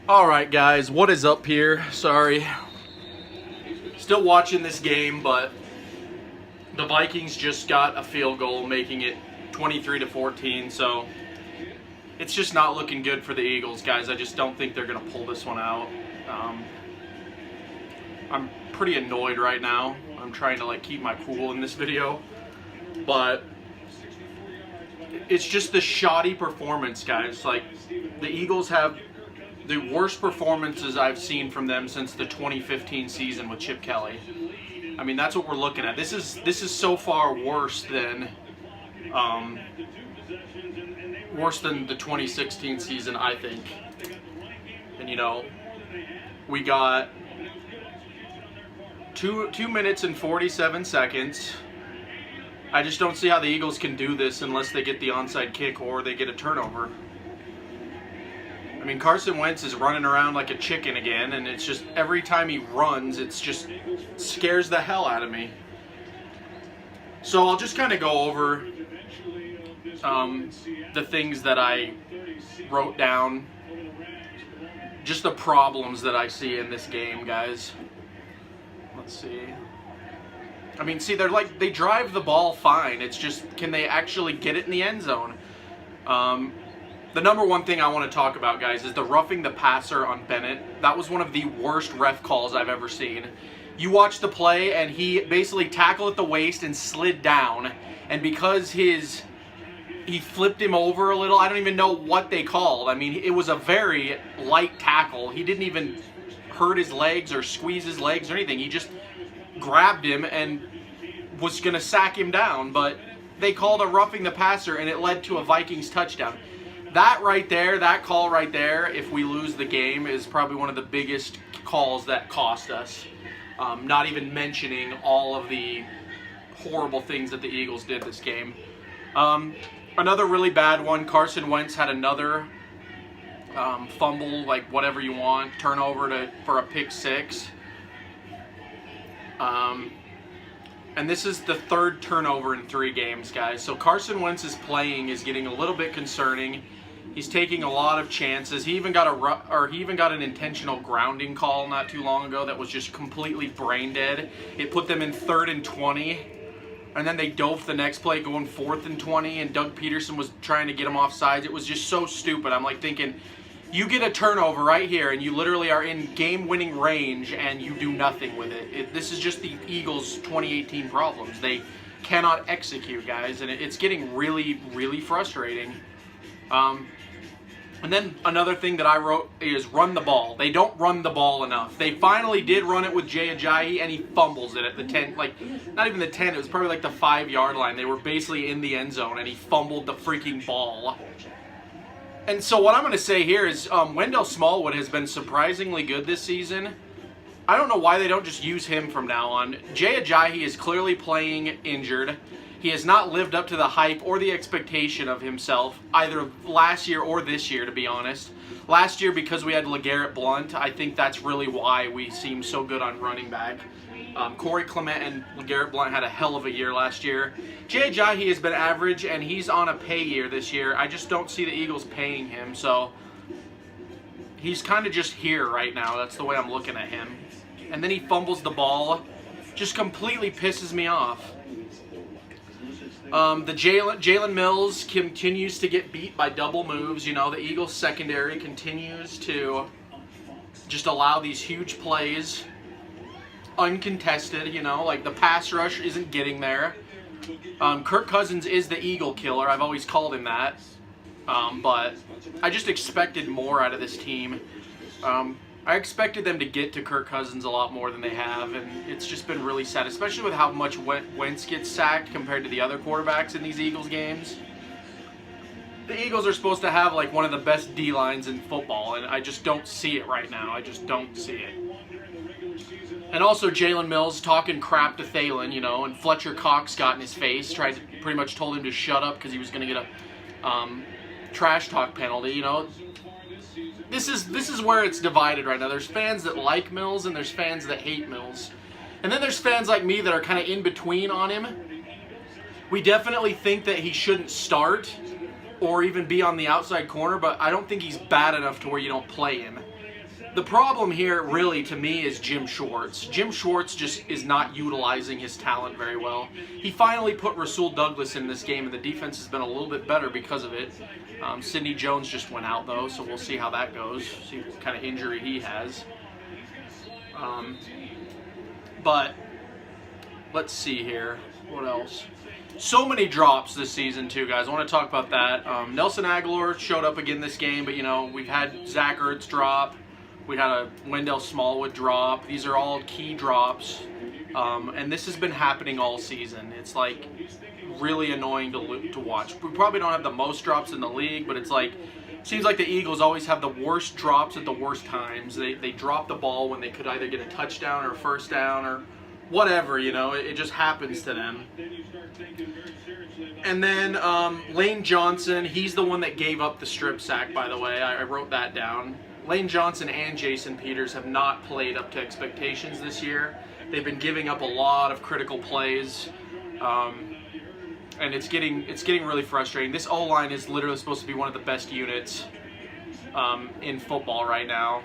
All right, guys, what is up here? Sorry. Still watching this game, but the Vikings just got a field goal, making it 23-14, so it's just not looking good for the Eagles, guys. I just don't think they're going to pull this one out. I'm pretty annoyed right now. I'm trying to keep my cool in this video, but it's just the shoddy performance, guys. The Eagles have the worst performances I've seen from them since the 2015 season with Chip Kelly. I mean, that's what we're looking at. This is so far worse than the 2016 season, I think. And we got 2 minutes and 47 seconds. I just don't see how the Eagles can do this unless they get the onside kick or they get a turnover. I mean, Carson Wentz is running around like a chicken again, and it's just every time he runs, it's just scares the hell out of me. So I'll just kind of go over the things that I wrote down, just the problems that I see in this game, guys. Let's see. I mean, see, they drive the ball fine. It's just, can they actually get it in the end zone? The number one thing I want to talk about, guys, is the roughing the passer on Bennett. That was one of the worst ref calls I've ever seen. You watch the play, and he basically tackled at the waist and slid down. And because he flipped him over a little, I don't even know what they called. I mean, it was a very light tackle. He didn't even hurt his legs or squeeze his legs or anything. He just grabbed him and was going to sack him down. But they called a roughing the passer, and it led to a Vikings touchdown. That right there, that call right there, if we lose the game, is probably one of the biggest calls that cost us. Not even mentioning all of the horrible things that the Eagles did this game. Another really bad one, Carson Wentz had another fumble, whatever you want, turnover for a pick six. And this is the third turnover in 3 games, guys. So Carson Wentz's playing is getting a little bit concerning. He's taking a lot of chances. He even got an intentional grounding call not too long ago that was just completely brain dead. It put them in 3rd and 20, and then they dove the next play going 4th and 20, and Doug Peterson was trying to get him off sides. It was just so stupid. I'm thinking, you get a turnover right here, and you literally are in game-winning range, and you do nothing with it. This is just the Eagles' 2018 problems. They cannot execute, guys, and it's getting really, really frustrating. And then another thing that I wrote is run the ball. They don't run the ball enough. They finally did run it with Jay Ajayi, and he fumbles it at the 10, not even the 10, it was probably the 5-yard line. They were basically in the end zone, and he fumbled the freaking ball. And so what I'm going to say here is Wendell Smallwood has been surprisingly good this season. I don't know why they don't just use him from now on. Jay Ajayi is clearly playing injured. He has not lived up to the hype or the expectation of himself, either last year or this year, to be honest. Last year, because we had LeGarrette Blount, I think that's really why we seem so good on running back. Corey Clement and LeGarrette Blount had a hell of a year last year. Jay Ajayi has been average, and he's on a pay year this year. I just don't see the Eagles paying him, so he's kind of just here right now. That's the way I'm looking at him. And then he fumbles the ball. Just completely pisses me off. The Jalen Mills continues to get beat by double moves. The Eagles secondary continues to just allow these huge plays uncontested, the pass rush isn't getting there. Kirk Cousins is the Eagle killer. I've always called him that. But I just expected more out of this team. I expected them to get to Kirk Cousins a lot more than they have, and it's just been really sad, especially with how much Wentz gets sacked compared to the other quarterbacks in these Eagles games. The Eagles are supposed to have one of the best D-lines in football, and I just don't see it right now. I just don't see it. And also Jalen Mills talking crap to Thalen, and Fletcher Cox got in his face, pretty much told him to shut up because he was going to get a trash talk penalty, This is where it's divided right now. There's fans that like Mills and there's fans that hate Mills. And then there's fans like me that are kind of in between on him. We definitely think that he shouldn't start. or even be on the outside corner, but I don't think he's bad enough to where you don't play him. The problem here, really, to me, is Jim Schwartz. Jim Schwartz just is not utilizing his talent very well. He finally put Rasul Douglas in this game, and the defense has been a little bit better because of it. Sidney Jones just went out, though, so we'll see how that goes, see what kind of injury he has. But let's see here. What else? So many drops this season, too, guys. I want to talk about that. Nelson Aguilar showed up again this game, but, you know, we've had Zach Ertz drop. We had a Wendell Smallwood drop. These are all key drops. And this has been happening all season. It's, like, really annoying to watch. We probably don't have the most drops in the league, but it's like, it seems like the Eagles always have the worst drops at the worst times. They drop the ball when they could either get a touchdown or a first down or whatever, you know. It just happens to them. And then Lane Johnson, he's the one that gave up the strip sack, by the way. I wrote that down. Lane Johnson and Jason Peters have not played up to expectations this year. They've been giving up a lot of critical plays, and it's getting really frustrating. This O-line is literally supposed to be one of the best units in football right now.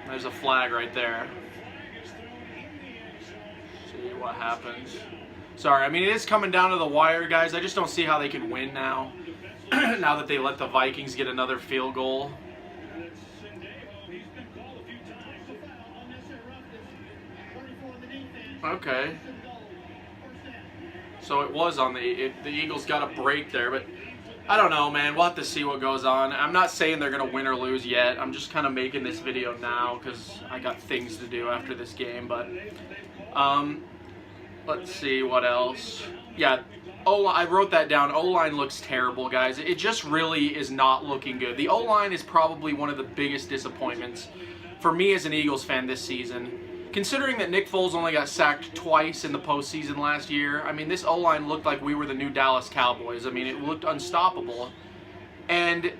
There's a flag right there. See what happens. Sorry, I mean, it is coming down to the wire, guys. I just don't see how they can win now, now that they let the Vikings get another field goal. Okay. So it was on the Eagles got a break there, but I don't know, man. We'll have to see what goes on. I'm not saying they're going to win or lose yet. I'm just kind of making this video now because I got things to do after this game. But let's see what else. Yeah, I wrote that down. O-line looks terrible, guys. It just really is not looking good. The O-line is probably one of the biggest disappointments for me as an Eagles fan this season. Considering that Nick Foles only got sacked twice in the postseason last year, I mean, this O-line looked like we were the new Dallas Cowboys. I mean, it looked unstoppable. And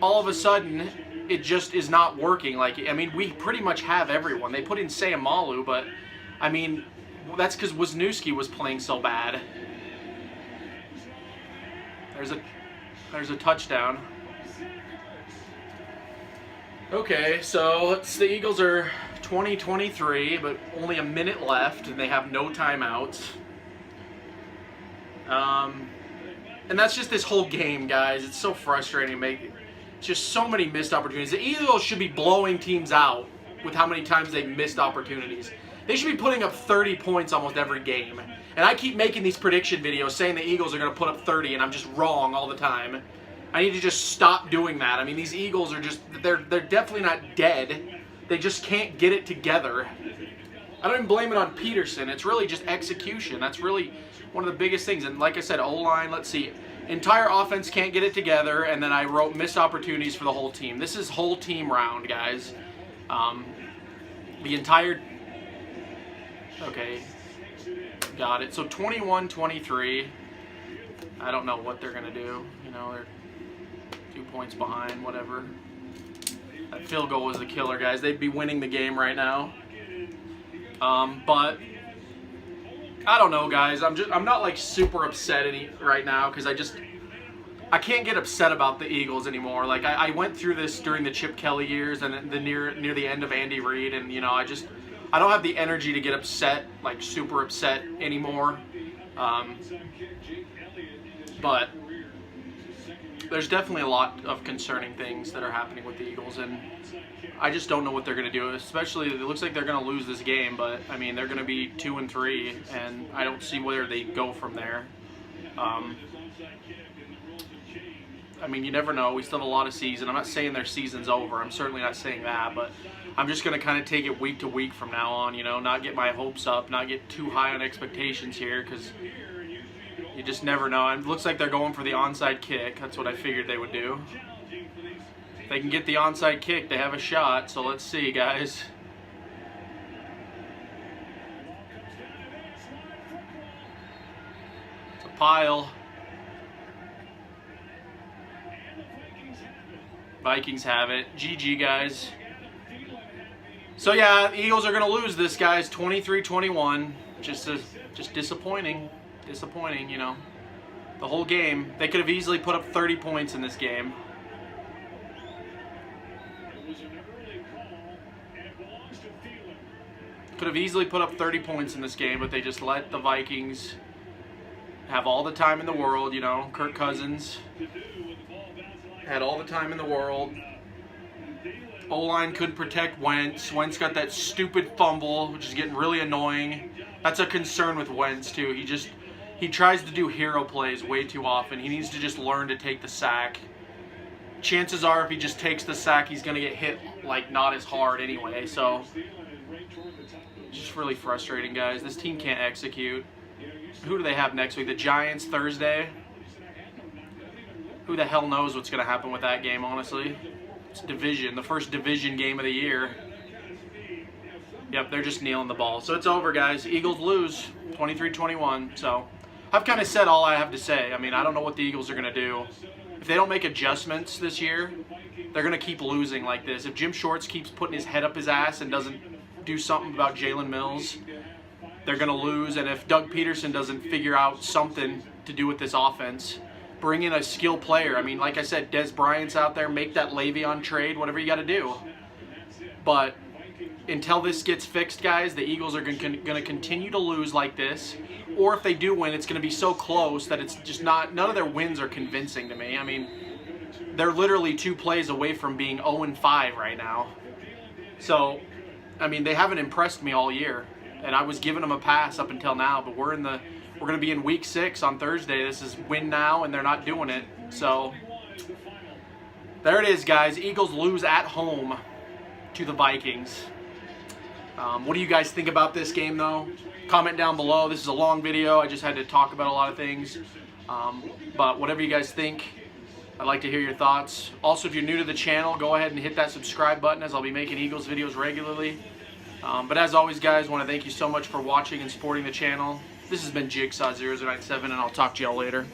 all of a sudden, it just is not working. Like, I mean, we pretty much have everyone. They put in Sayamalu, but, I mean, that's because Wisniewski was playing so bad. There's a touchdown. Okay, so the Eagles are 20-23, but only a minute left, and they have no timeouts. And that's just this whole game, guys. It's so frustrating. It's just so many missed opportunities. The Eagles should be blowing teams out with how many times they've missed opportunities. They should be putting up 30 points almost every game. And I keep making these prediction videos saying the Eagles are going to put up 30, and I'm just wrong all the time. I need to just stop doing that. I mean, these Eagles are just, they're definitely not dead. They just can't get it together. I don't even blame it on Peterson. It's really just execution. That's really one of the biggest things. And like I said, O-line, let's see. Entire offense can't get it together. And then I wrote missed opportunities for the whole team. This is whole team round, guys. The entire... Okay. Got it. So 21-23. I don't know what they're going to do. You know, they're 2 points behind, whatever. That field goal was the killer, guys. They'd be winning the game right now. But I don't know, guys. I'm not like super upset right now because I can't get upset about the Eagles anymore. Like I went through this during the Chip Kelly years and near the end of Andy Reid, and you know, I don't have the energy to get upset, like super upset anymore. But there's definitely a lot of concerning things that are happening with the Eagles, and I just don't know what they're going to do. Especially, it looks like they're going to lose this game, but I mean, they're going to be 2-3, and I don't see where they go from there. I mean, you never know. We still have a lot of season. I'm not saying their season's over. I'm certainly not saying that, but I'm just going to kind of take it week to week from now on, you know, not get my hopes up, not get too high on expectations here, because you just never know. It looks like they're going for the onside kick. That's what I figured they would do. If they can get the onside kick, they have a shot. So let's see, guys. It's a pile. Vikings have it. GG, guys. So yeah, the Eagles are going to lose this, guys. 23-21. Just disappointing. Disappointing, you know. The whole game. They could have easily put up 30 points in this game. Could have easily put up 30 points in this game, but they just let the Vikings have all the time in the world, you know. Kirk Cousins had all the time in the world. O-line couldn't protect Wentz. Wentz got that stupid fumble, which is getting really annoying. That's a concern with Wentz, too. He tries to do hero plays way too often. He needs to just learn to take the sack. Chances are, if he just takes the sack, he's going to get hit, like, not as hard anyway. So, it's just really frustrating, guys. This team can't execute. Who do they have next week? The Giants Thursday? Who the hell knows what's going to happen with that game, honestly? It's division, the first division game of the year. Yep, they're just kneeling the ball. So it's over, guys. Eagles lose 23-21. So I've kind of said all I have to say. I mean, I don't know what the Eagles are going to do. If they don't make adjustments this year, they're going to keep losing like this. If Jim Shorts keeps putting his head up his ass and doesn't do something about Jalen Mills, they're going to lose. And if Doug Peterson doesn't figure out something to do with this offense, bring in a skill player. I mean, like I said, Des Bryant's out there. Make that Le'Veon trade, whatever you got to do. But until this gets fixed, guys, the Eagles are going to continue to lose like this. Or if they do win, it's going to be so close that it's just not, none of their wins are convincing to me. I mean, they're literally 2 plays away from being 0-5 right now. So, I mean, they haven't impressed me all year. And I was giving them a pass up until now, but we're going to be in week 6 on Thursday. This is win now, and they're not doing it. So, there it is, guys. Eagles lose at home to the Vikings. What do you guys think about this game, though? Comment down below. This is a long video. I just had to talk about a lot of things. But whatever you guys think, I'd like to hear your thoughts. Also, if you're new to the channel, go ahead and hit that subscribe button, as I'll be making Eagles videos regularly. But as always, guys, I want to thank you so much for watching and supporting the channel. This has been Jigsaw097, and I'll talk to y'all later.